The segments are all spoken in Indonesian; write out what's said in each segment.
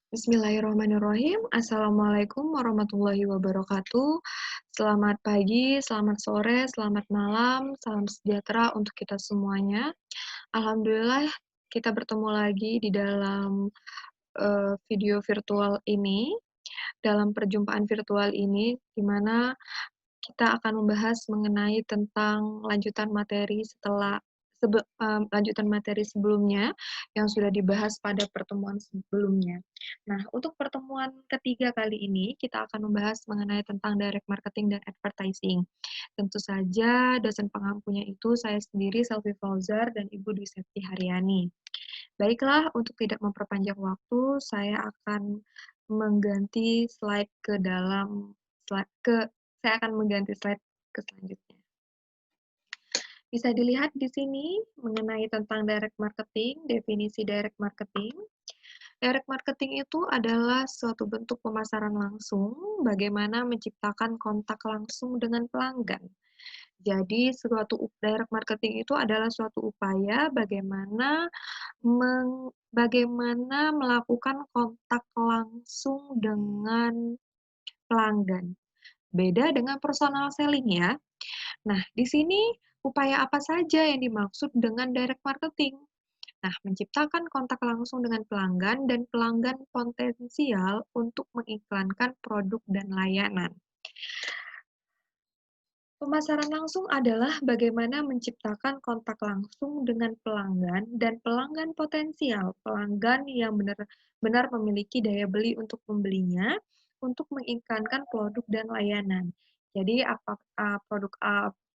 Bismillahirrahmanirrahim. Assalamualaikum warahmatullahi wabarakatuh. Selamat pagi, selamat sore, selamat malam, salam sejahtera untuk kita semuanya. Alhamdulillah kita bertemu lagi di dalam video virtual ini, dalam perjumpaan virtual ini, di mana kita akan membahas mengenai tentang lanjutan materi sebelumnya yang sudah dibahas pada pertemuan sebelumnya. Nah, untuk pertemuan ketiga kali ini, kita akan membahas mengenai tentang direct marketing dan advertising. Tentu saja dosen pengampunya itu saya sendiri, Selvi Fauzar, dan Ibu Dwi Septi Haryani. Baiklah, untuk tidak memperpanjang waktu, saya akan mengganti slide ke dalam slide ke saya akan mengganti slide ke selanjutnya. Bisa dilihat di sini mengenai tentang direct marketing, definisi direct marketing. Direct marketing itu adalah suatu bentuk pemasaran langsung, bagaimana menciptakan kontak langsung dengan pelanggan. Jadi, direct marketing itu adalah suatu upaya bagaimana melakukan kontak langsung dengan pelanggan. Beda dengan personal selling ya. Nah, di sini upaya apa saja yang dimaksud dengan direct marketing? Nah, menciptakan kontak langsung dengan pelanggan dan pelanggan potensial untuk mengiklankan produk dan layanan. Pemasaran langsung adalah bagaimana menciptakan kontak langsung dengan pelanggan dan pelanggan potensial, pelanggan yang benar-benar memiliki daya beli untuk membelinya, untuk mengiklankan produk dan layanan. Jadi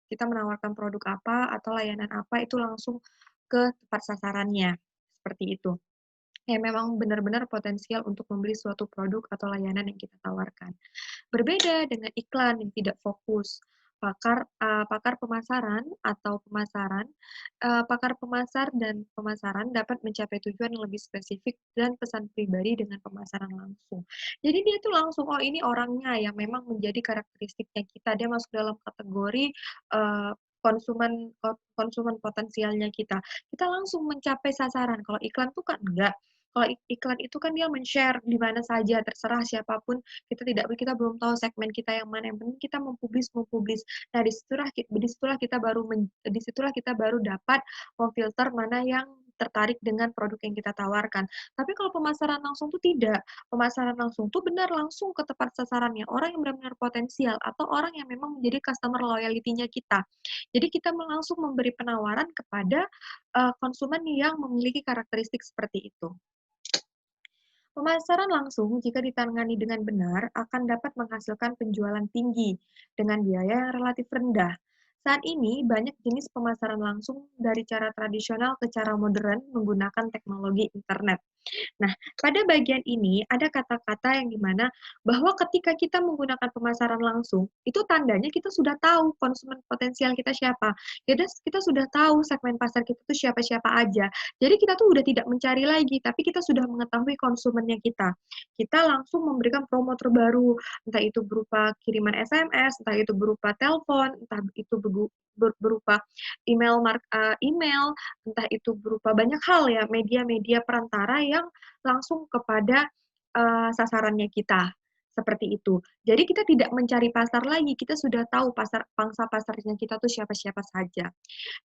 kita menawarkan produk apa atau layanan apa itu langsung ke tepat sasarannya, seperti itu. Yang memang benar-benar potensial untuk membeli suatu produk atau layanan yang kita tawarkan. Berbeda dengan iklan yang tidak fokus. Pakar pemasaran atau pakar pemasar dan pemasaran dapat mencapai tujuan yang lebih spesifik dan pesan pribadi dengan pemasaran langsung. Jadi dia tuh langsung, oh ini orangnya yang memang menjadi karakteristiknya kita, dia masuk dalam kategori konsumen konsumen potensialnya kita. Kita langsung mencapai sasaran. Kalau iklan tuh kan enggak. Kalau iklan itu kan dia men-share di mana saja, terserah siapapun kita belum tahu segmen kita yang mana, yang penting kita mempublis. Nah, disitulah kita baru dapat memfilter mana yang tertarik dengan produk yang kita tawarkan. Tapi kalau pemasaran langsung tuh tidak. Pemasaran langsung tuh benar langsung ke tepat sasarannya, orang yang benar-benar potensial atau orang yang memang menjadi customer loyalty-nya kita. Jadi kita langsung memberi penawaran kepada konsumen yang memiliki karakteristik seperti itu. Pemasaran langsung, jika ditangani dengan benar, akan dapat menghasilkan penjualan tinggi dengan biaya yang relatif rendah. Saat ini, banyak jenis pemasaran langsung dari cara tradisional ke cara modern menggunakan teknologi internet. Nah, pada bagian ini ada kata-kata yang dimana bahwa ketika kita menggunakan pemasaran langsung, itu tandanya kita sudah tahu konsumen potensial kita siapa. Kita sudah tahu segmen pasar kita itu siapa-siapa aja. Jadi kita tuh udah tidak mencari lagi, tapi kita sudah mengetahui konsumennya kita. Kita langsung memberikan promo terbaru, entah itu berupa kiriman SMS, entah itu berupa telepon, entah itu berupa email, entah itu berupa banyak hal ya, media-media perantara yang langsung kepada sasarannya kita, seperti itu. Jadi kita tidak mencari pasar lagi, kita sudah tahu pangsa pasarnya kita tuh siapa-siapa saja.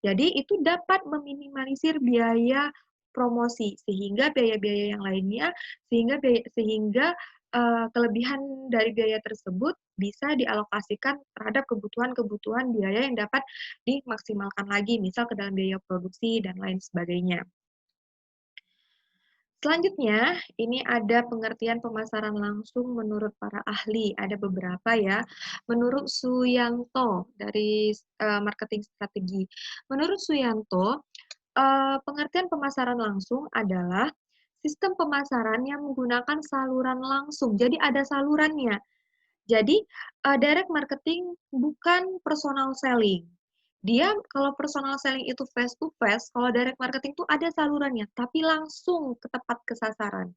Jadi itu dapat meminimalisir biaya promosi, sehingga biaya-biaya yang lainnya, sehingga kelebihan dari biaya tersebut bisa dialokasikan terhadap kebutuhan-kebutuhan biaya yang dapat dimaksimalkan lagi, misal ke dalam biaya produksi dan lain sebagainya. Selanjutnya, ini ada pengertian pemasaran langsung menurut para ahli. Ada beberapa ya. Menurut Suyanto dari marketing strategi. Menurut Suyanto, pengertian pemasaran langsung adalah sistem pemasaran yang menggunakan saluran langsung. Jadi ada salurannya. Jadi direct marketing bukan personal selling. Dia kalau personal selling itu face to face, kalau direct marketing itu ada salurannya, tapi langsung ke tepat ke sasaran.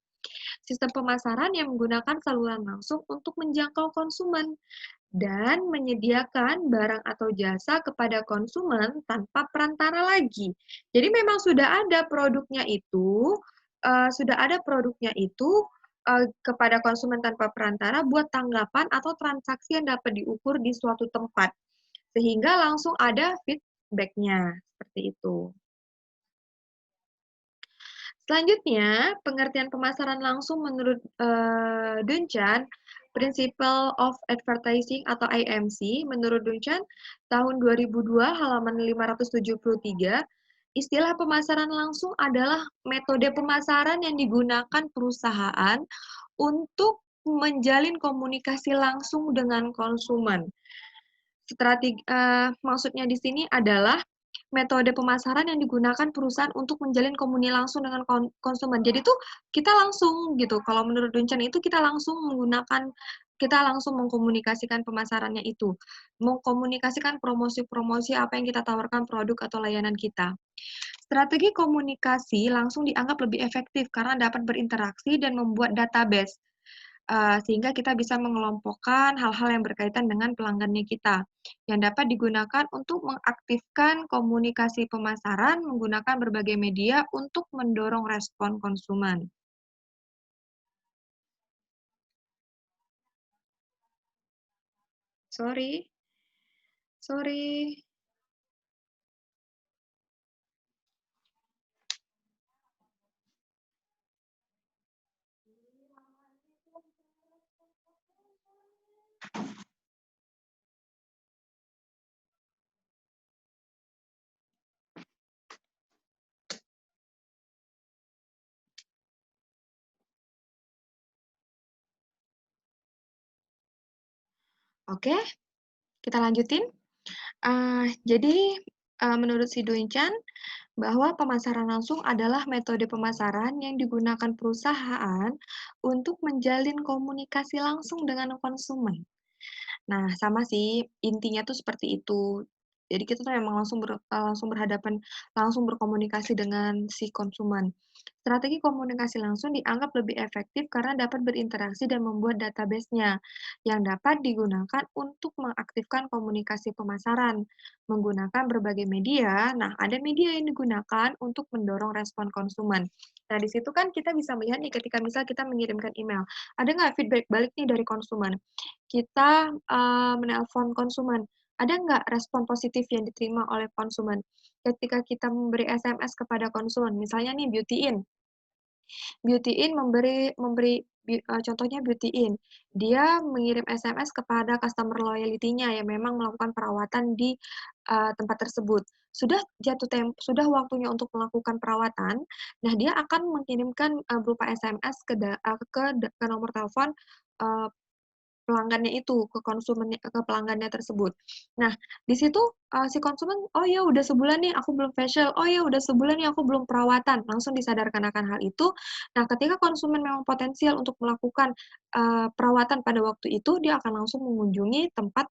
Sistem pemasaran yang menggunakan saluran langsung untuk menjangkau konsumen dan menyediakan barang atau jasa kepada konsumen tanpa perantara lagi. Jadi memang sudah ada produknya itu, kepada konsumen tanpa perantara buat tanggapan atau transaksi yang dapat diukur di suatu tempat, sehingga langsung ada feedback-nya, seperti itu. Selanjutnya, pengertian pemasaran langsung menurut Duncan, Principle of Advertising atau IMC, menurut Duncan, tahun 2002 halaman 573, istilah pemasaran langsung adalah metode pemasaran yang digunakan perusahaan untuk menjalin komunikasi langsung dengan konsumen. Maksudnya di sini adalah metode pemasaran yang digunakan perusahaan untuk menjalin komunikasi langsung dengan konsumen. Jadi tuh kita langsung gitu. Kalau menurut Duncan itu kita langsung mengkomunikasikan pemasarannya itu. Mengkomunikasikan promosi-promosi apa yang kita tawarkan produk atau layanan kita. Strategi komunikasi langsung dianggap lebih efektif karena dapat berinteraksi dan membuat database. Sehingga kita bisa mengelompokkan hal-hal yang berkaitan dengan pelanggannya kita, yang dapat digunakan untuk mengaktifkan komunikasi pemasaran menggunakan berbagai media untuk mendorong respon konsumen. Sorry. Oke, kita lanjutin. Jadi, menurut si Duinchan, bahwa pemasaran langsung adalah metode pemasaran yang digunakan perusahaan untuk menjalin komunikasi langsung dengan konsumen. Nah, sama sih, intinya tuh seperti itu. Jadi kita tuh memang langsung berhadapan, langsung berkomunikasi dengan si konsumen. Strategi komunikasi langsung dianggap lebih efektif karena dapat berinteraksi dan membuat database-nya, yang dapat digunakan untuk mengaktifkan komunikasi pemasaran. Menggunakan berbagai media, nah ada media yang digunakan untuk mendorong respon konsumen. Nah, di situ kan kita bisa melihat nih ketika misal kita mengirimkan email, ada nggak feedback balik nih dari konsumen? Kita menelpon konsumen, ada nggak respon positif yang diterima oleh konsumen? Ketika kita memberi SMS kepada konsumen, misalnya nih Beauty In. Beauty In contohnya Beauty In, dia mengirim SMS kepada customer loyalty-nya yang memang melakukan perawatan di tempat tersebut. Sudah waktunya untuk melakukan perawatan, nah dia akan mengirimkan berupa SMS ke nomor telepon uh, pelanggannya itu, ke pelanggannya tersebut. Nah, di situ, si konsumen, "Oh ya udah sebulan nih aku belum facial, oh ya udah sebulan nih aku belum perawatan," langsung disadarkan akan hal itu. Nah, ketika konsumen memang potensial untuk melakukan, perawatan pada waktu itu, dia akan langsung mengunjungi tempat,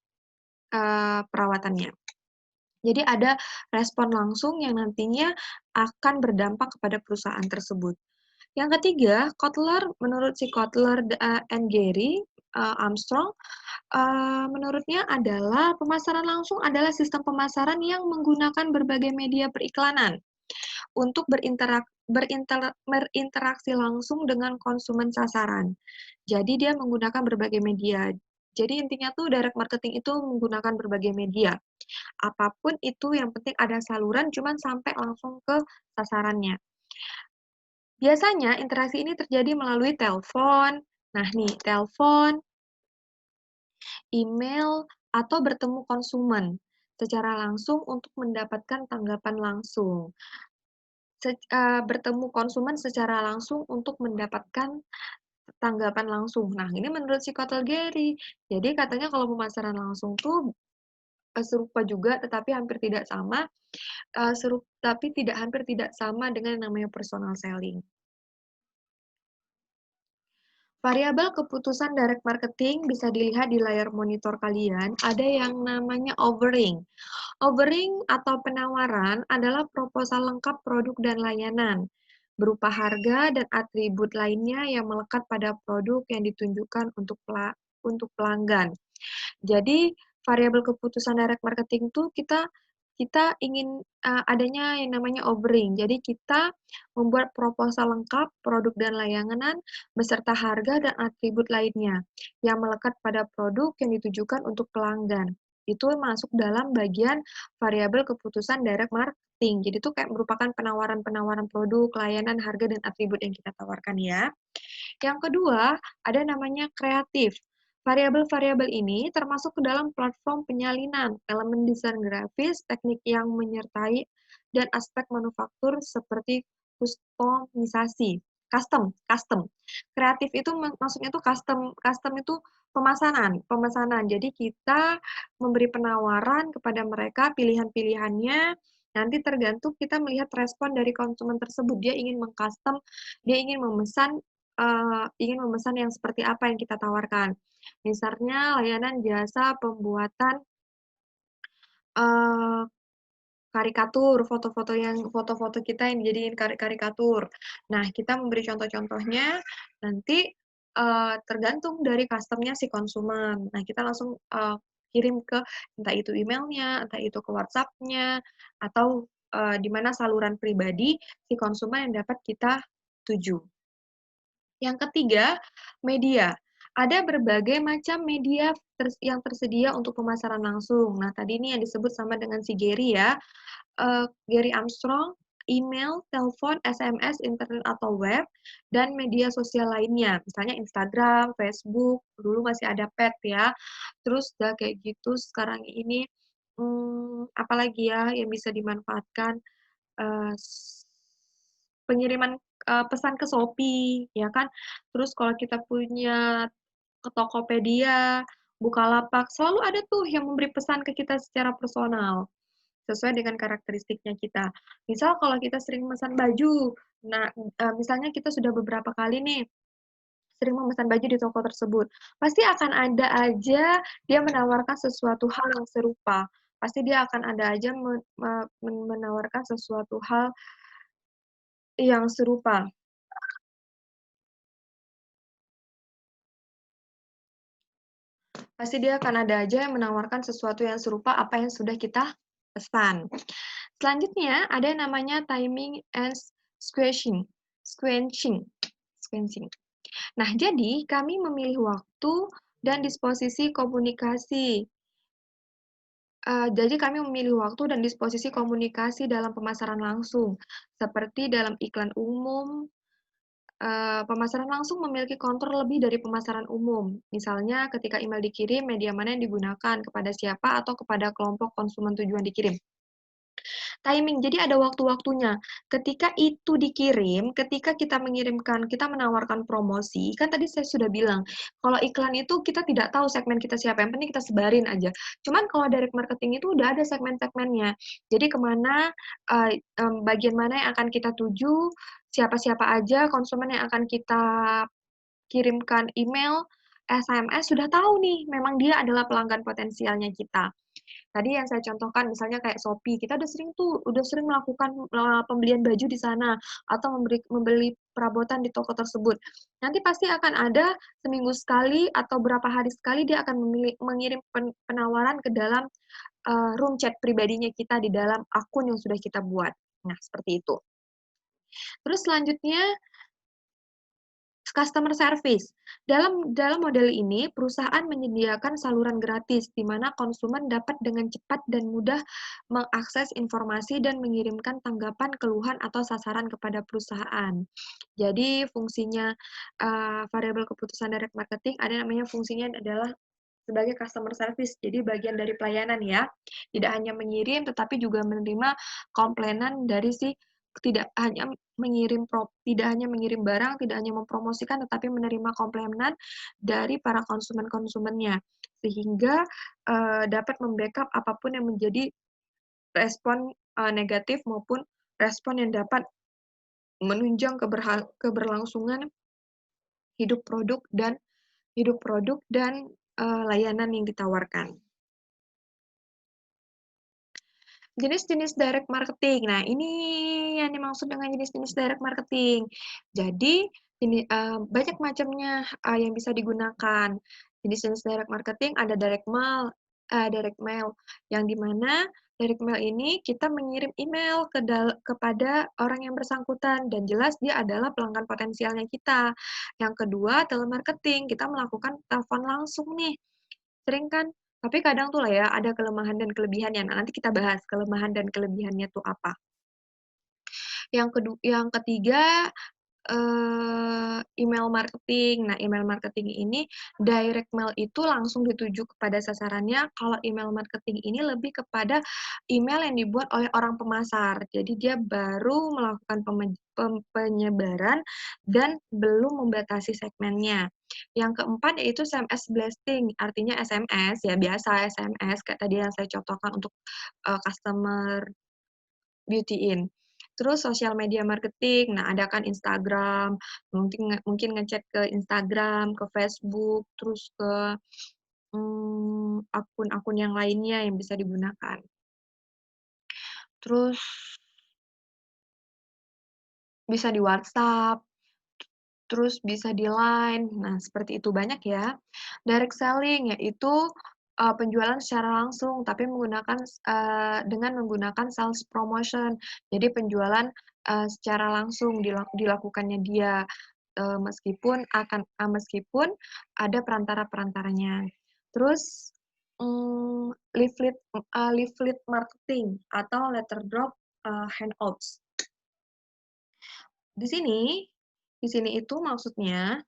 perawatannya. Jadi ada respon langsung yang nantinya akan berdampak kepada perusahaan tersebut. Yang ketiga, menurut si Kotler and Gary, Armstrong, menurutnya adalah pemasaran langsung adalah sistem pemasaran yang menggunakan berbagai media periklanan untuk berinteraksi langsung dengan konsumen sasaran. Jadi dia menggunakan berbagai media. Jadi intinya tuh direct marketing itu menggunakan berbagai media. Apapun itu yang penting ada saluran cuman sampai langsung ke sasarannya. Biasanya interaksi ini terjadi melalui telepon. Nah nih, telepon, email, atau bertemu konsumen secara langsung untuk mendapatkan tanggapan langsung. Bertemu konsumen secara langsung untuk mendapatkan tanggapan langsung. Nah, ini menurut si Gary. Jadi katanya kalau pemasaran langsung tuh serupa juga tetapi hampir tidak sama, hampir tidak sama dengan yang namanya personal selling. Variabel keputusan direct marketing bisa dilihat di layar monitor kalian, ada yang namanya offering. Offering atau penawaran adalah proposal lengkap produk dan layanan, berupa harga dan atribut lainnya yang melekat pada produk yang ditunjukkan untuk pelanggan. Jadi, variabel keputusan direct marketing itu kita kita ingin, adanya yang namanya offering. Jadi kita membuat proposal lengkap, produk dan layanan, beserta harga dan atribut lainnya, yang melekat pada produk yang ditujukan untuk pelanggan. Itu masuk dalam bagian variabel keputusan direct marketing. Jadi itu kayak merupakan penawaran-penawaran produk, layanan, harga, dan atribut yang kita tawarkan ya. Yang kedua, ada namanya kreatif. Variabel-variabel ini termasuk ke dalam platform penyalinan, elemen desain grafis, teknik yang menyertai, dan aspek manufaktur seperti kustomisasi. Custom. Kreatif itu maksudnya tuh custom. Custom itu pemesanan. Jadi kita memberi penawaran kepada mereka pilihan-pilihannya. Nanti tergantung kita melihat respon dari konsumen tersebut. Dia ingin memesan yang seperti apa yang kita tawarkan. Misalnya layanan jasa pembuatan uh, karikatur, foto-foto kita yang dijadiin karikatur. Nah, kita memberi contoh-contohnya, nanti tergantung dari custom-nya si konsumen. Nah, kita langsung kirim ke entah itu emailnya, entah itu ke WhatsApp-nya, atau di mana saluran pribadi si konsumen yang dapat kita tuju. Yang ketiga, media. Ada berbagai macam media yang tersedia untuk pemasaran langsung. Nah, tadi ini yang disebut sama dengan si Gary ya, Gary Armstrong, email, telepon, SMS, internet atau web, dan media sosial lainnya. Misalnya Instagram, Facebook, dulu masih ada pet ya. Terus udah kayak gitu, sekarang ini apalagi ya yang bisa dimanfaatkan, eee, pengiriman, pesan ke Shopee, ya kan. Terus kalau kita punya ke Tokopedia, Bukalapak, selalu ada tuh yang memberi pesan ke kita secara personal, sesuai dengan karakteristiknya kita. Misal kalau kita sering memesan baju, nah, misalnya kita sudah beberapa kali nih, sering memesan baju di toko tersebut, pasti akan ada aja dia menawarkan sesuatu hal yang serupa. Pasti dia akan ada aja menawarkan sesuatu hal yang serupa. Pasti dia akan ada aja yang menawarkan sesuatu yang serupa apa yang sudah kita pesan. Selanjutnya ada yang namanya timing and sequencing. Sequencing. Sequencing. Nah, jadi kami memilih waktu dan disposisi komunikasi. Jadi kami memilih waktu dan disposisi komunikasi dalam pemasaran langsung, seperti dalam iklan umum. Pemasaran langsung memiliki kontrol lebih dari pemasaran umum. Misalnya ketika email dikirim, media mana yang digunakan, kepada siapa, atau kepada kelompok konsumen tujuan dikirim. Timing, jadi ada waktu-waktunya. Ketika itu dikirim, ketika kita mengirimkan, kita menawarkan promosi, kan tadi saya sudah bilang, kalau iklan itu kita tidak tahu segmen kita siapa, yang penting kita sebarin aja. Cuman kalau direct marketing itu udah ada segmen-segmennya. Jadi kemana, bagian mana yang akan kita tuju, siapa-siapa aja konsumen yang akan kita kirimkan email, SMS, sudah tahu nih, memang dia adalah pelanggan potensialnya kita. Tadi yang saya contohkan misalnya kayak Shopee, kita udah sering melakukan pembelian baju di sana atau membeli perabotan di toko tersebut. Nanti pasti akan ada seminggu sekali atau berapa hari sekali dia akan mengirim penawaran ke dalam room chat pribadinya kita di dalam akun yang sudah kita buat. Nah, seperti itu. Terus selanjutnya customer service. Dalam model ini, perusahaan menyediakan saluran gratis, di mana konsumen dapat dengan cepat dan mudah mengakses informasi dan mengirimkan tanggapan, keluhan, atau sasaran kepada perusahaan. Jadi, fungsinya variabel keputusan direct marketing, ada namanya fungsinya adalah sebagai customer service, jadi bagian dari pelayanan ya. Tidak hanya mengirim, tetapi juga menerima komplainan dari si tidak hanya mengirim barang, tidak hanya mempromosikan, tetapi menerima komplainan dari para konsumennya, sehingga dapat membackup apapun yang menjadi respon negatif maupun respon yang dapat menunjang keberlangsungan hidup produk dan layanan yang ditawarkan. Jenis-jenis direct marketing. Nah, ini yang dimaksud dengan jenis-jenis direct marketing. Jadi, banyak macamnya yang bisa digunakan. Jenis-jenis direct marketing ada direct mail, yang di mana Direct mail ini kita mengirim email kepada orang yang bersangkutan dan jelas dia adalah pelanggan potensialnya kita. Yang kedua, telemarketing, kita melakukan telepon langsung nih. Sering kan, tapi kadang tuh lah ya ada kelemahan dan kelebihannya. Nah, nanti kita bahas kelemahan dan kelebihannya tuh apa. Yang ketiga, email marketing. Nah, email marketing ini direct mail itu langsung dituju kepada sasarannya, kalau email marketing ini lebih kepada email yang dibuat oleh orang pemasar. Jadi dia baru melakukan penyebaran dan belum membatasi segmennya. Yang keempat yaitu SMS blasting, artinya SMS, ya biasa SMS kayak tadi yang saya contohkan untuk, customer beauty in. Terus sosial media marketing, nah ada kan Instagram, mungkin ngecek ke Instagram, ke Facebook, terus ke akun-akun yang lainnya yang bisa digunakan. Terus bisa di WhatsApp, terus bisa di Line. Nah, seperti itu banyak ya. Direct selling yaitu penjualan secara langsung tapi dengan menggunakan sales promotion. Jadi penjualan secara langsung dilakukannya dia meskipun ada perantara-perantaranya. Terus leaflet marketing atau letter drop handouts. Di sini itu maksudnya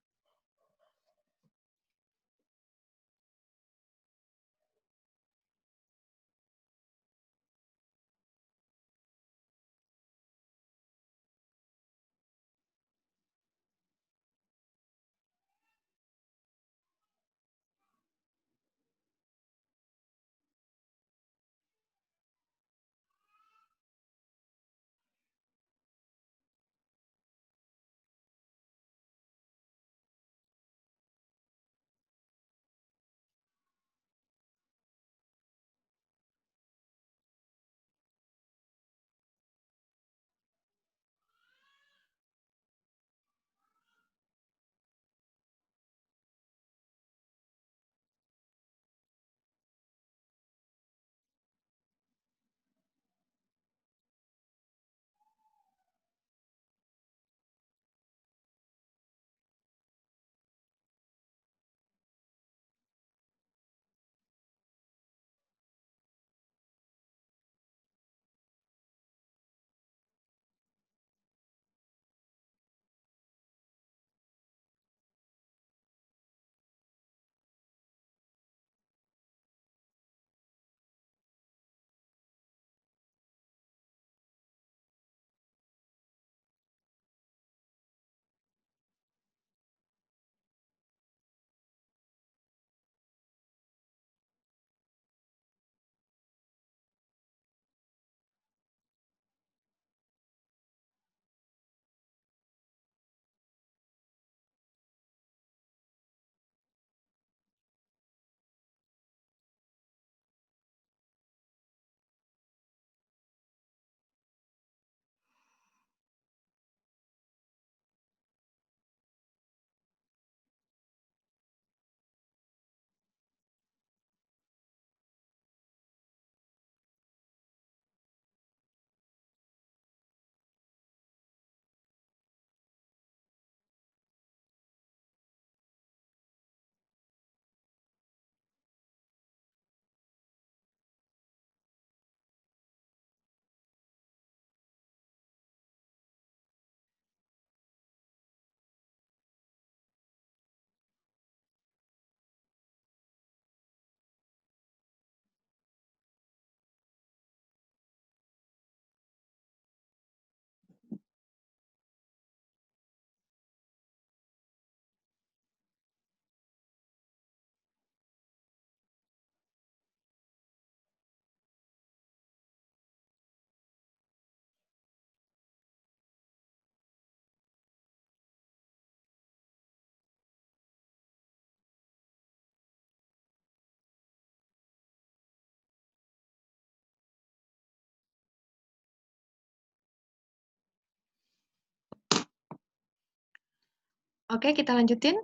oke, kita lanjutin.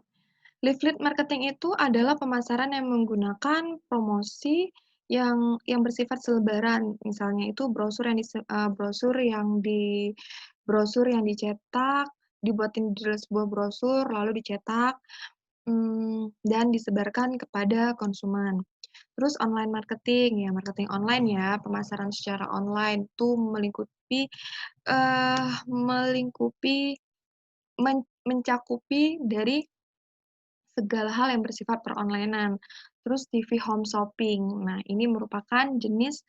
Leaflet marketing itu adalah pemasaran yang menggunakan promosi Yang bersifat selebaran, misalnya itu brosur yang dicetak, dibuatin di dalam sebuah brosur, lalu dicetak, dan disebarkan kepada konsumen. Terus online marketing, ya marketing online ya, pemasaran secara online tuh melingkupi mencakupi dari segala hal yang bersifat per-online-an. Terus TV home shopping. Nah, ini merupakan jenis,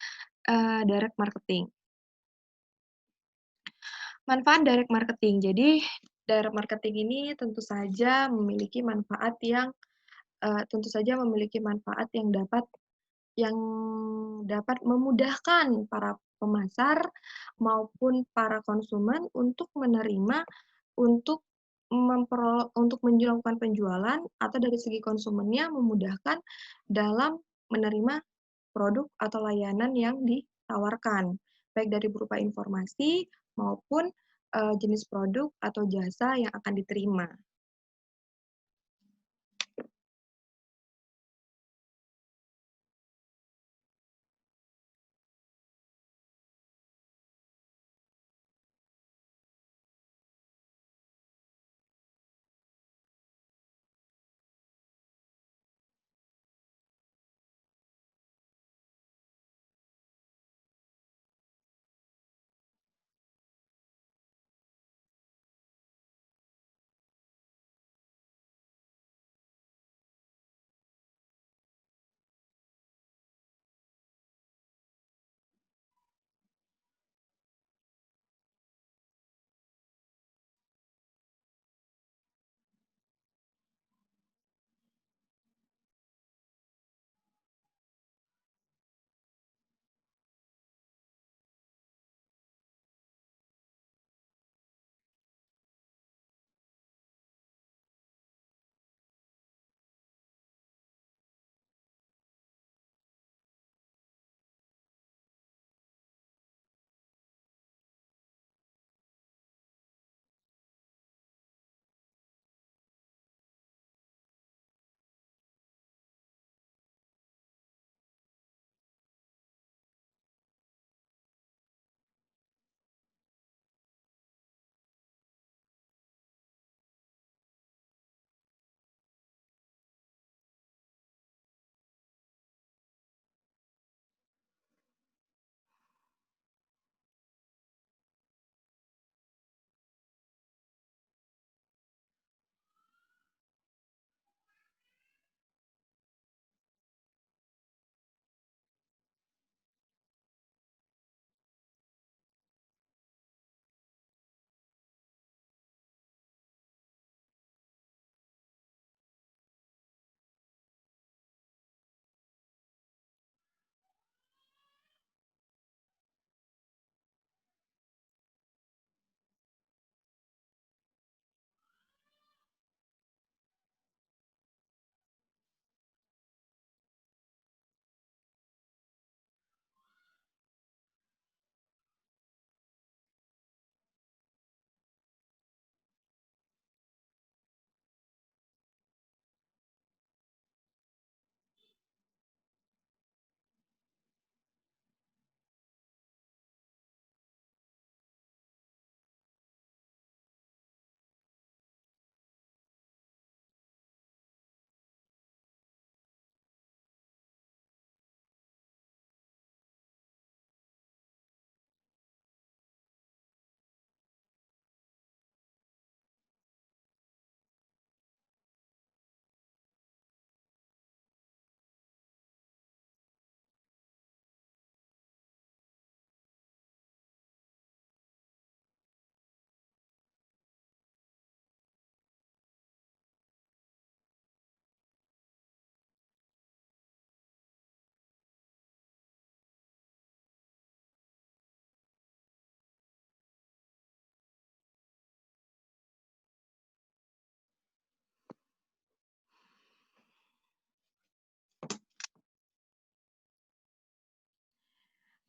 direct marketing. Manfaat direct marketing. Jadi, direct marketing ini tentu saja memiliki manfaat yang dapat memudahkan para pemasar maupun para konsumen untuk menerima, untuk untuk melakukan penjualan atau dari segi konsumennya memudahkan dalam menerima produk atau layanan yang ditawarkan, baik dari berupa informasi maupun, jenis produk atau jasa yang akan diterima.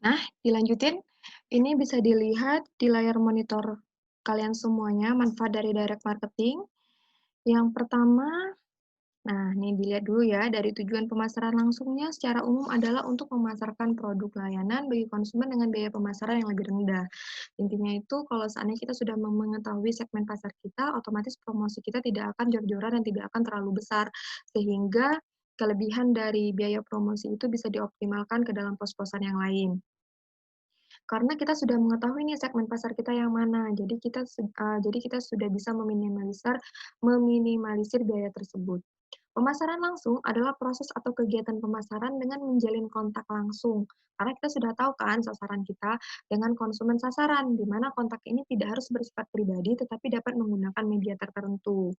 Nah, dilanjutin, ini bisa dilihat di layar monitor kalian semuanya, manfaat dari direct marketing. Yang pertama, Nah, nih dilihat dulu ya, dari tujuan pemasaran langsungnya secara umum adalah untuk memasarkan produk layanan bagi konsumen dengan biaya pemasaran yang lebih rendah. Intinya itu, kalau seandainya kita sudah mengetahui segmen pasar kita, otomatis promosi kita tidak akan jor-joran dan tidak akan terlalu besar, sehingga kelebihan dari biaya promosi itu bisa dioptimalkan ke dalam pos-posan yang lain. Karena kita sudah mengetahui nih segmen pasar kita yang mana, jadi kita sudah bisa meminimalisir biaya tersebut. Pemasaran langsung adalah proses atau kegiatan pemasaran dengan menjalin kontak langsung. Karena kita sudah tahu kan sasaran kita dengan konsumen sasaran, di mana kontak ini tidak harus bersifat pribadi, tetapi dapat menggunakan media tertentu.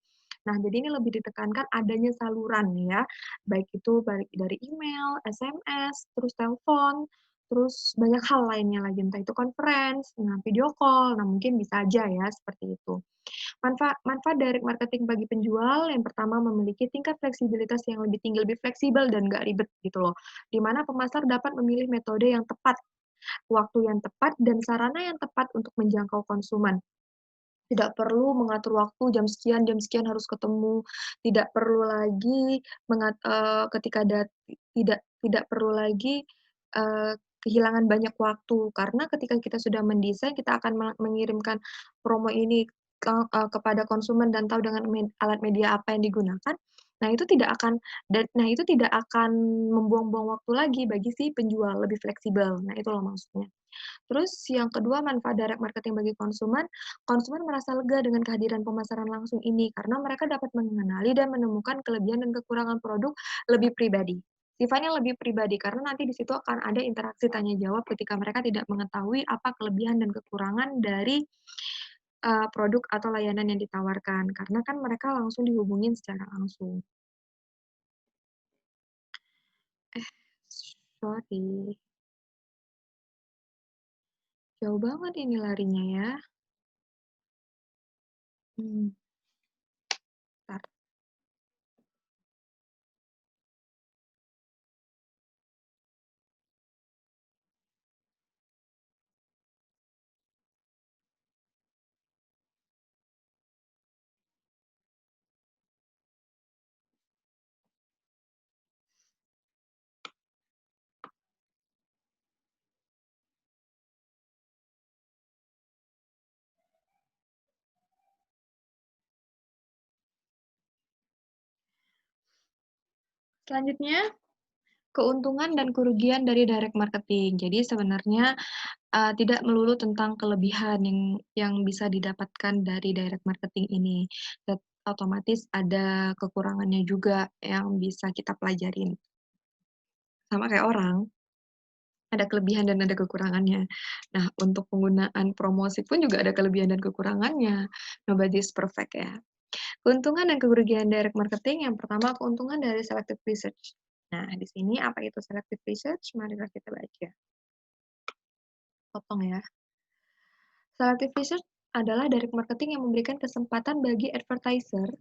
Nah, jadi ini lebih ditekankan adanya saluran ya, baik itu dari email, SMS, terus telepon, terus banyak hal lainnya lagi, entah itu conference, nah video call, nah mungkin bisa aja ya seperti itu. Manfaat direct marketing bagi penjual, yang pertama memiliki tingkat fleksibilitas yang lebih tinggi, lebih fleksibel dan nggak ribet gitu loh. Di mana pemasar dapat memilih metode yang tepat, waktu yang tepat, dan sarana yang tepat untuk menjangkau konsumen. Tidak perlu mengatur waktu jam sekian harus ketemu, tidak perlu lagi ketika tidak perlu lagi, kehilangan banyak waktu. Karena ketika kita sudah mendesain, kita akan mengirimkan promo ini kepada konsumen dan tahu dengan alat media apa yang digunakan, itu tidak akan membuang-buang waktu lagi bagi si penjual, lebih fleksibel. Nah, itu loh maksudnya. Terus yang kedua, manfaat direct marketing bagi konsumen, konsumen merasa lega dengan kehadiran pemasaran langsung ini karena mereka dapat mengenali dan menemukan kelebihan dan kekurangan produk lebih pribadi. Sifatnya lebih pribadi karena nanti di situ akan ada interaksi tanya jawab ketika mereka tidak mengetahui apa kelebihan dan kekurangan dari produk atau layanan yang ditawarkan karena kan mereka langsung dihubungin secara langsung. Eh, sorry, jauh banget ini larinya ya. Hmm, bentar. Selanjutnya, keuntungan dan kerugian dari direct marketing. Jadi sebenarnya, tidak melulu tentang kelebihan yang bisa didapatkan dari direct marketing ini. Otomatis ada kekurangannya juga yang bisa kita pelajarin. Sama kayak orang, ada kelebihan dan ada kekurangannya. Nah, untuk penggunaan promosi pun juga ada kelebihan dan kekurangannya. Nobody is perfect ya. Keuntungan dan kerugian direct marketing, yang pertama keuntungan dari selective research. Nah, di sini apa itu selective research? Marilah kita baca. Potong ya. Selective research adalah direct marketing yang memberikan kesempatan bagi advertiser,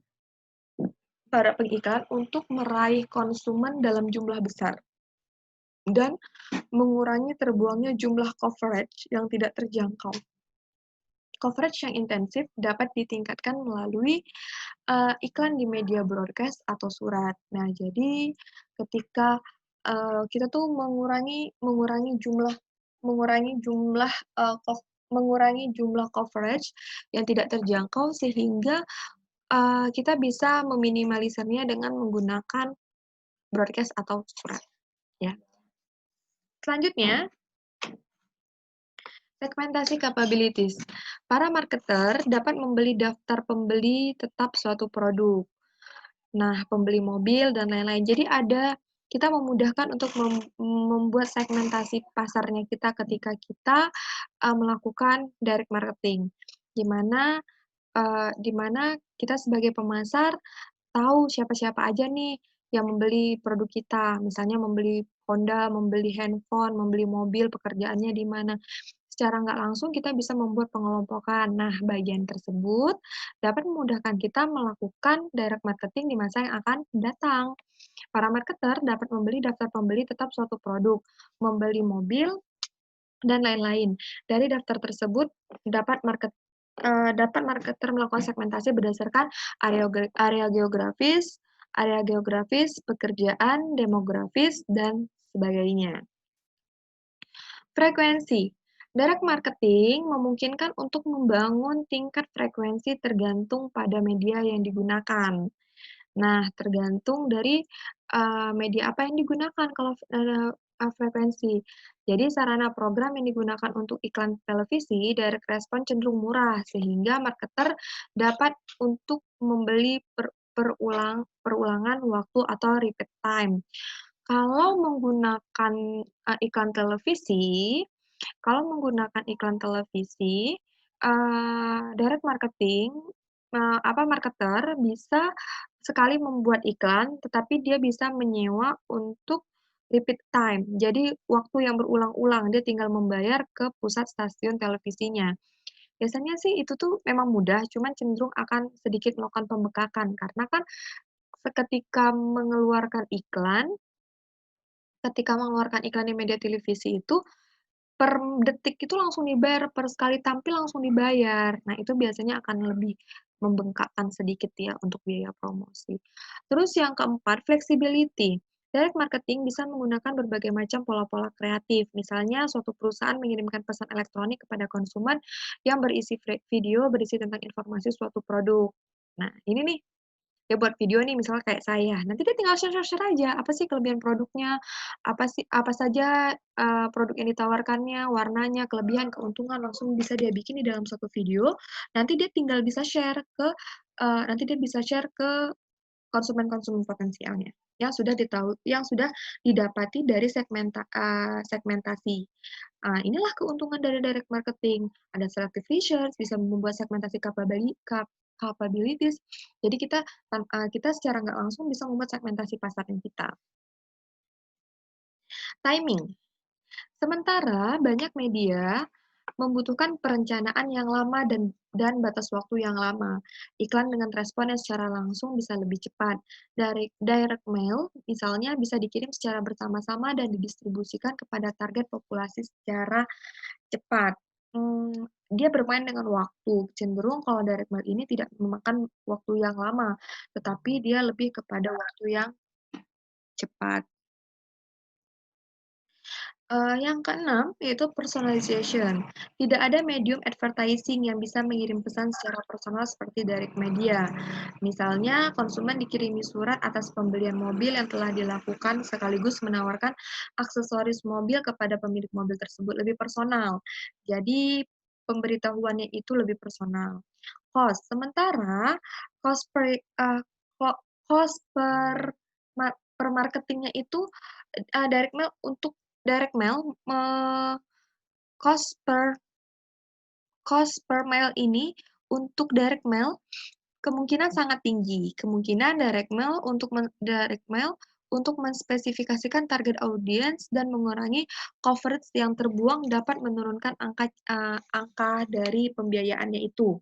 para pengiklan, untuk meraih konsumen dalam jumlah besar dan mengurangi terbuangnya jumlah coverage yang tidak terjangkau. Coverage yang intensif dapat ditingkatkan melalui iklan di media broadcast atau surat. Nah, jadi ketika kita tuh mengurangi jumlah mengurangi jumlah coverage yang tidak terjangkau sehingga kita bisa meminimalisirnya dengan menggunakan broadcast atau surat. Ya. Selanjutnya, segmentasi capabilities. Para marketer dapat membeli daftar pembeli tetap suatu produk. Nah, pembeli mobil dan lain-lain. Jadi kita memudahkan untuk membuat segmentasi pasarnya kita ketika kita melakukan direct marketing. Di mana kita sebagai pemasar tahu siapa-siapa aja nih yang membeli produk kita. Misalnya membeli Honda, membeli handphone, membeli mobil, pekerjaannya di mana. Secara nggak langsung kita bisa membuat pengelompokan. Nah, bagian tersebut dapat memudahkan kita melakukan direct marketing di masa yang akan datang. Para marketer dapat membeli daftar pembeli tetap suatu produk, membeli mobil, dan lain-lain. Dari daftar tersebut dapat marketer melakukan segmentasi berdasarkan area geografis, area geografis, pekerjaan, demografis, dan sebagainya. Frekuensi. Direct marketing memungkinkan untuk membangun tingkat frekuensi tergantung pada media yang digunakan. Nah, tergantung dari, media apa yang digunakan kalau, frekuensi. Jadi sarana program yang digunakan untuk iklan televisi, direct response cenderung murah, sehingga marketer dapat untuk membeli perulangan waktu atau repeat time. Kalau menggunakan, iklan televisi kalau menggunakan iklan televisi, direct marketing, marketer bisa sekali membuat iklan, tetapi dia bisa menyewa untuk repeat time. Jadi waktu yang berulang-ulang, dia tinggal membayar ke pusat stasiun televisinya. Biasanya sih itu tuh memang mudah, cuman cenderung akan sedikit melakukan pembengkakan, karena kan seketika mengeluarkan iklan di media televisi itu, per detik itu langsung dibayar, per sekali tampil langsung dibayar. Nah, itu biasanya akan lebih membengkakkan sedikit ya untuk biaya promosi. Terus yang keempat, flexibility. Direct marketing bisa menggunakan berbagai macam pola-pola kreatif. Misalnya, suatu perusahaan mengirimkan pesan elektronik kepada konsumen yang berisi video berisi tentang informasi suatu produk. Nah, ini nih dia buat video nih misalnya kayak saya, nanti dia tinggal share-share aja, apa sih kelebihan produknya, apa saja, produk yang ditawarkannya, warnanya, kelebihan, keuntungan, langsung bisa dia bikin di dalam satu video, nanti dia tinggal bisa nanti dia bisa share ke konsumen-konsumen potensialnya, yang sudah didapati dari segmentasi. Inilah keuntungan dari direct marketing. Ada selective research, bisa membuat segmentasi capabilities. Jadi kita secara nggak langsung bisa membuat segmentasi pasarnya kita. Timing. Sementara banyak media membutuhkan perencanaan yang lama dan batas waktu yang lama. Iklan dengan respon yang secara langsung bisa lebih cepat. Dari direct mail, misalnya, bisa dikirim secara bersama-sama dan didistribusikan kepada target populasi secara cepat. Dia bermain dengan waktu. Cenderung kalau direct mail ini tidak memakan waktu yang lama, tetapi dia lebih kepada waktu yang cepat. Yang keenam, yaitu personalization. Tidak ada medium advertising yang bisa mengirim pesan secara personal seperti direct media. Misalnya, konsumen dikirimi surat atas pembelian mobil yang telah dilakukan sekaligus menawarkan aksesoris mobil kepada pemilik mobil tersebut lebih personal. Jadi, pemberitahuannya itu lebih personal. Sementara cost per eee, ko cost per marketingnya itu, direct mail untuk direct mail, cost per mail ini untuk direct mail kemungkinan sangat tinggi. Kemungkinan direct mail untuk menspesifikasikan target audiens dan mengurangi coverage yang terbuang dapat menurunkan angka dari pembiayaannya itu.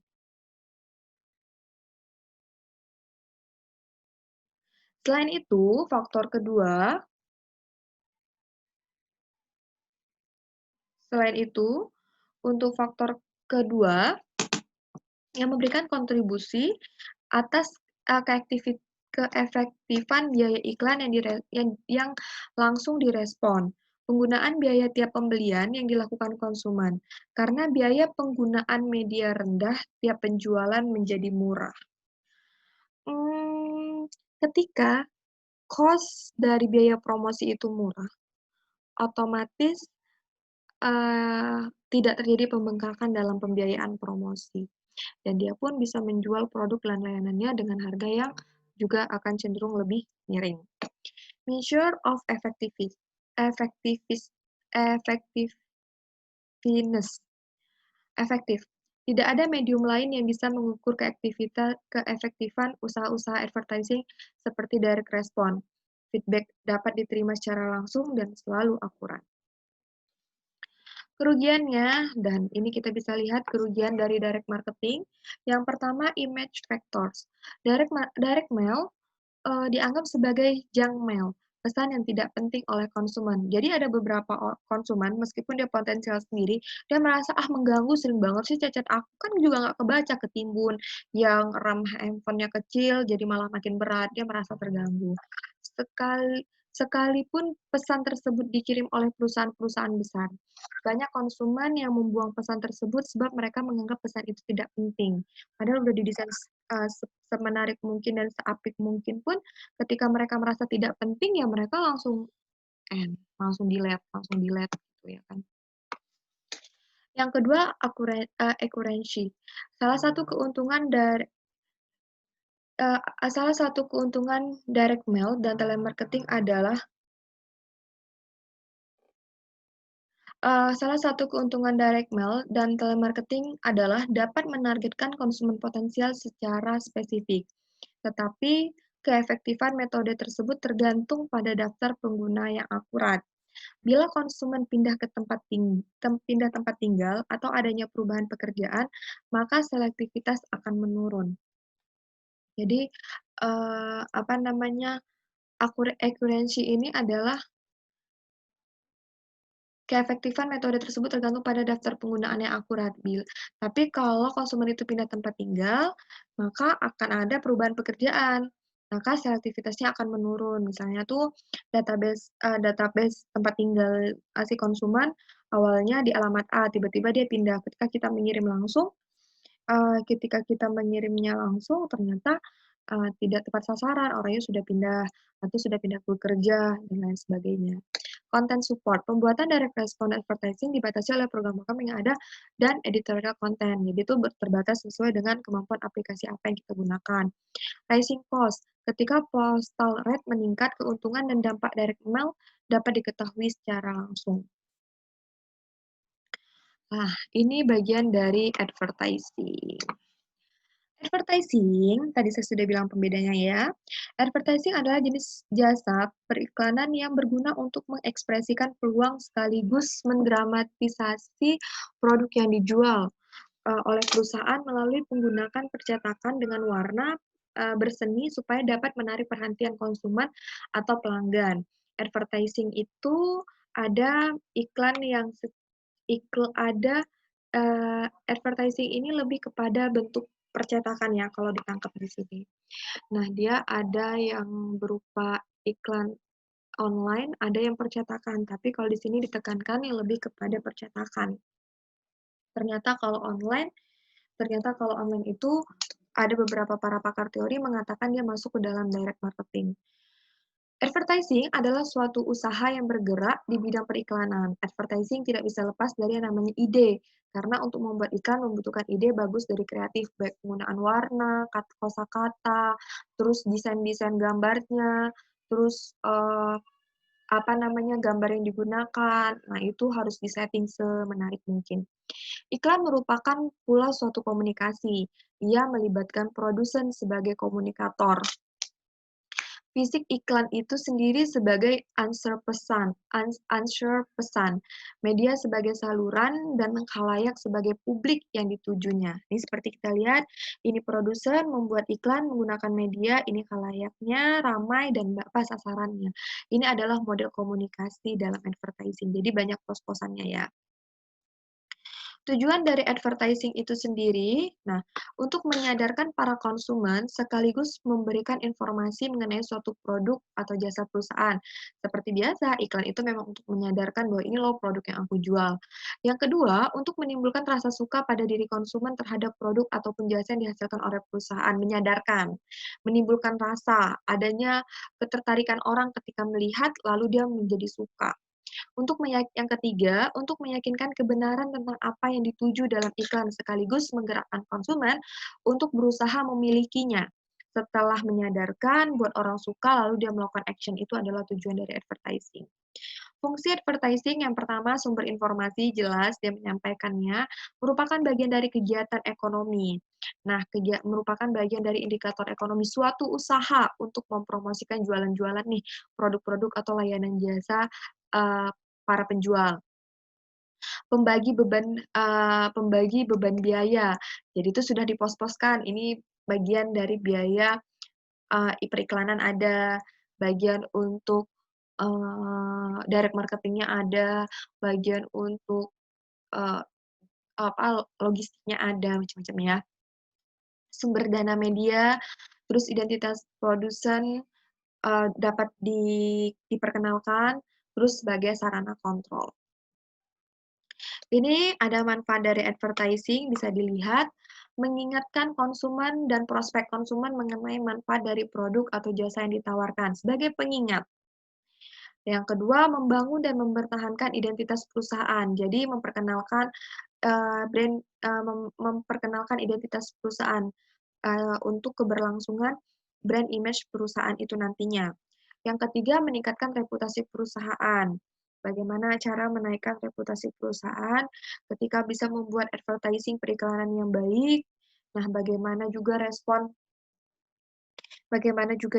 Selain itu, untuk faktor kedua yang memberikan kontribusi atas, keefektifan biaya iklan yang langsung direspon. Penggunaan biaya tiap pembelian yang dilakukan konsumen, karena biaya penggunaan media rendah, tiap penjualan menjadi murah. Ketika cost dari biaya promosi itu murah, otomatis, tidak terjadi pembengkakan dalam pembiayaan promosi. Dan dia pun bisa menjual produk dan layanannya dengan harga yang juga akan cenderung lebih miring. Measure of effectiveness. Efektif. Tidak ada medium lain yang bisa mengukur keefektifan usaha-usaha advertising seperti direct response. Feedback dapat diterima secara langsung dan selalu akurat. Kerugiannya, dan ini kita bisa lihat kerugian dari direct marketing. Yang pertama, image factors. Direct mail dianggap sebagai junk mail. pesan yang tidak penting oleh konsumen. Jadi ada beberapa konsumen meskipun dia potensial sendiri, dia merasa, "Ah, mengganggu, sering banget sih chat aku, kan juga nggak kebaca, ketimbun." Yang RAM handphonenya kecil jadi malah makin berat, dia merasa terganggu. Sekalipun pesan tersebut dikirim oleh perusahaan-perusahaan besar, banyak konsumen yang membuang pesan tersebut sebab mereka menganggap pesan itu tidak penting. Padahal udah didesain semenarik mungkin dan seapik mungkin pun, ketika mereka merasa tidak penting, ya mereka langsung langsung delete gitu ya kan. Yang kedua, accuracy. Salah satu keuntungan dari salah satu keuntungan direct mail dan telemarketing adalah salah satu keuntungan direct mail dan telemarketing adalah dapat menargetkan konsumen potensial secara spesifik. Tetapi, keefektifan metode tersebut tergantung pada daftar pengguna yang akurat. Bila konsumen pindah tempat tinggal atau adanya perubahan pekerjaan, maka selektivitas akan menurun. Jadi, apa namanya, accuracy ini adalah keefektifan metode tersebut tergantung pada daftar penggunaan yang akurat, tapi kalau konsumen itu pindah tempat tinggal, maka akan ada perubahan pekerjaan, maka selektivitasnya akan menurun. Misalnya tuh database tempat tinggal, si konsumen awalnya di alamat A, tiba-tiba dia pindah. Ketika kita mengirimnya langsung ternyata, tidak tepat sasaran, orangnya sudah pindah atau sudah pindah bekerja dan lain sebagainya. Content support, pembuatan direct response advertising dibatasi oleh program-program yang ada dan editorial content. Jadi itu terbatas sesuai dengan kemampuan aplikasi apa yang kita gunakan. Rising cost, ketika postal rate meningkat, keuntungan dan dampak direct mail dapat diketahui secara langsung. Nah, ini bagian dari advertising. Advertising, tadi saya sudah bilang pembedanya ya. Advertising adalah jenis jasa periklanan yang berguna untuk mengekspresikan peluang sekaligus mendramatisasi produk yang dijual oleh perusahaan melalui menggunakan percetakan dengan warna berseni supaya dapat menarik perhatian konsumen atau pelanggan. Advertising itu ada iklan yang ada advertising ini lebih kepada bentuk percetakan ya kalau ditangkap di sini. Nah, dia ada yang berupa iklan online, ada yang percetakan, tapi kalau di sini ditekankan yang lebih kepada percetakan. Ternyata kalau online itu ada beberapa para pakar teori mengatakan dia masuk ke dalam direct marketing. Advertising adalah suatu usaha yang bergerak di bidang periklanan. Advertising tidak bisa lepas dari yang namanya ide, karena untuk membuat iklan membutuhkan ide bagus dari kreatif, baik penggunaan warna, kosakata, terus desain-desain gambarnya, terus gambar yang digunakan. Nah, itu harus disetting semenarik mungkin. Iklan merupakan pula suatu komunikasi. Ia melibatkan produsen sebagai komunikator. Fisik iklan itu sendiri sebagai answer pesan, media sebagai saluran, dan khalayak sebagai publik yang ditujunya. Ini seperti kita lihat, ini produsen membuat iklan menggunakan media, ini khalayaknya, ramai, dan apa sasarannya. Ini adalah model komunikasi dalam advertising, jadi banyak pos-posannya ya. Tujuan dari advertising itu sendiri, nah, untuk menyadarkan para konsumen sekaligus memberikan informasi mengenai suatu produk atau jasa perusahaan. Seperti biasa, iklan itu memang untuk menyadarkan bahwa ini loh produk yang aku jual. Yang kedua, untuk menimbulkan rasa suka pada diri konsumen terhadap produk ataupun jasa yang dihasilkan oleh perusahaan, menyadarkan, menimbulkan rasa adanya ketertarikan orang ketika melihat lalu dia menjadi suka. Yang ketiga, untuk meyakinkan kebenaran tentang apa yang dituju dalam iklan sekaligus menggerakkan konsumen untuk berusaha memilikinya. Setelah menyadarkan, buat orang suka, lalu dia melakukan action, itu adalah tujuan dari advertising. Fungsi advertising yang pertama, sumber informasi jelas, dia menyampaikannya, merupakan bagian dari kegiatan ekonomi. Nah, merupakan bagian dari indikator ekonomi suatu usaha untuk mempromosikan jualan-jualan nih, produk-produk atau layanan jasa para penjual. Pembagi beban biaya. Jadi itu sudah dipos-poskan, ini bagian dari biaya periklanan ada, bagian untuk direct marketing-nya ada, bagian untuk, eee, logistiknya ada, macam-macam ya. Sumber dana media, terus identitas produsen, dapat diperkenalkan, terus sebagai sarana kontrol. Ini ada manfaat dari advertising, bisa dilihat, mengingatkan konsumen dan prospek konsumen mengenai manfaat dari produk atau jasa yang ditawarkan, sebagai pengingat. Yang kedua, membangun dan mempertahankan identitas perusahaan. Jadi memperkenalkan, memperkenalkan identitas perusahaan, untuk keberlangsungan brand image perusahaan itu nantinya. Yang ketiga, meningkatkan reputasi perusahaan. Bagaimana cara menaikkan reputasi perusahaan ketika bisa membuat advertising periklanan yang baik. Nah, bagaimana juga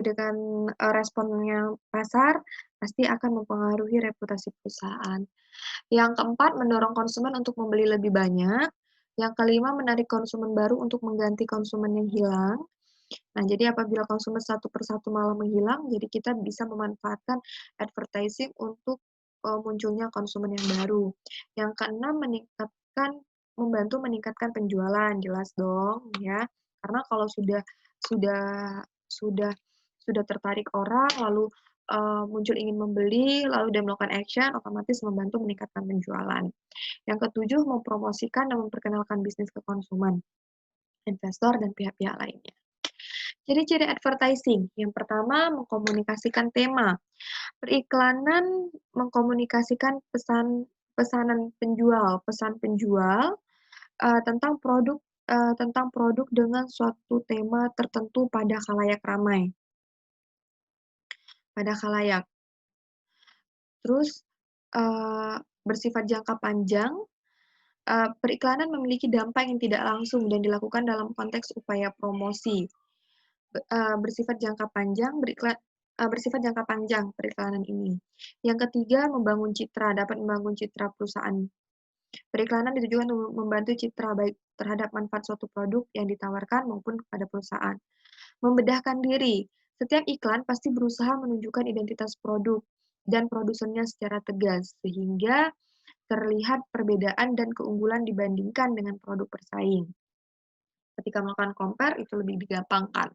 dengan, responnya pasar, pasti akan mempengaruhi reputasi perusahaan. Yang keempat, mendorong konsumen untuk membeli lebih banyak. Yang kelima, menarik konsumen baru untuk mengganti konsumen yang hilang. Nah, jadi apabila konsumen satu persatu malah menghilang, jadi kita bisa memanfaatkan advertising untuk, munculnya konsumen yang baru. Yang keenam, membantu meningkatkan penjualan, jelas dong ya. Karena kalau sudah sudah sudah tertarik orang, lalu, muncul ingin membeli, lalu dia melakukan action, otomatis membantu meningkatkan penjualan. Yang ketujuh, mempromosikan dan memperkenalkan bisnis ke konsumen, investor, dan pihak-pihak lainnya. Ciri-ciri advertising, yang pertama mengkomunikasikan tema. Periklanan mengkomunikasikan pesan penjual, tentang produk dengan suatu tema tertentu pada khalayak ramai, pada khalayak. Terus, bersifat jangka panjang, periklanan memiliki dampak yang tidak langsung dan dilakukan dalam konteks upaya promosi. Bersifat jangka panjang periklanan ini. Yang ketiga, dapat membangun citra perusahaan. Periklanan ditujukan untuk membantu citra baik terhadap manfaat suatu produk yang ditawarkan maupun kepada perusahaan. Membedahkan diri. Setiap iklan pasti berusaha menunjukkan identitas produk dan produsennya secara tegas, sehingga terlihat perbedaan dan keunggulan dibandingkan dengan produk bersaing. Ketika melakukan compare, itu lebih digampangkan.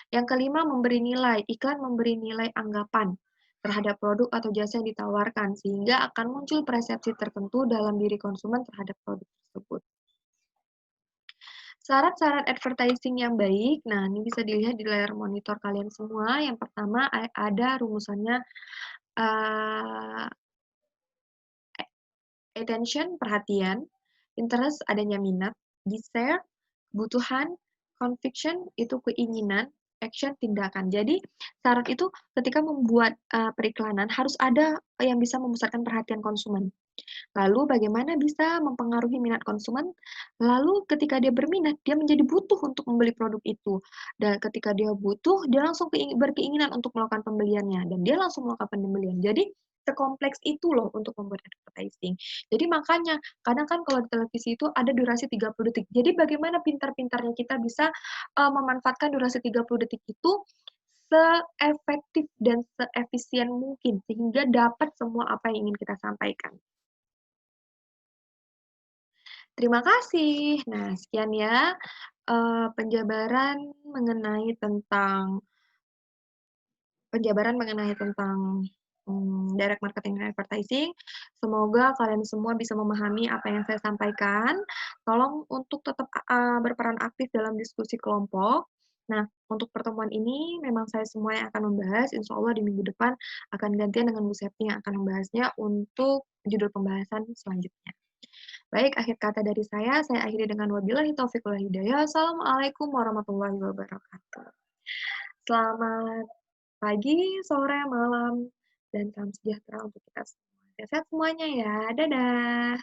Yang kelima, memberi nilai. Iklan memberi nilai anggapan terhadap produk atau jasa yang ditawarkan, sehingga akan muncul persepsi tertentu dalam diri konsumen terhadap produk tersebut. Syarat-syarat advertising yang baik, nah ini bisa dilihat di layar monitor kalian semua. Yang pertama ada rumusannya, uh, attention, perhatian, interest, adanya minat, desire, kebutuhan, conviction, itu keinginan, action, tindakan. Jadi syarat itu ketika membuat periklanan harus ada yang bisa memusatkan perhatian konsumen. Lalu bagaimana bisa mempengaruhi minat konsumen? Lalu ketika dia berminat, dia menjadi butuh untuk membeli produk itu. Dan ketika dia butuh, dia langsung berkeinginan untuk melakukan pembeliannya dan dia langsung melakukan pembelian. Jadi sekompleks itu loh untuk membuat advertising. Jadi makanya kadang kan kalau di televisi itu ada durasi 30 detik. Jadi bagaimana pintar-pintarnya kita bisa memanfaatkan durasi 30 detik itu seefektif dan seefisien mungkin sehingga dapat semua apa yang ingin kita sampaikan. Terima kasih. Nah, sekian ya, penjabaran mengenai tentang direct marketing dan advertising. Semoga kalian semua bisa memahami apa yang saya sampaikan. Tolong untuk tetap, berperan aktif dalam diskusi kelompok. Nah, untuk pertemuan ini memang saya semua yang akan membahas, insya Allah di minggu depan akan gantian dengan Bu Septi yang akan membahasnya untuk judul pembahasan selanjutnya. Baik, akhir kata dari saya akhiri dengan wabillahi taufiq wal hidayah. Assalamualaikum warahmatullahi wabarakatuh. Selamat pagi, sore, malam, dan salam sejahtera untuk kita semua. Sehat semuanya ya. Dadah.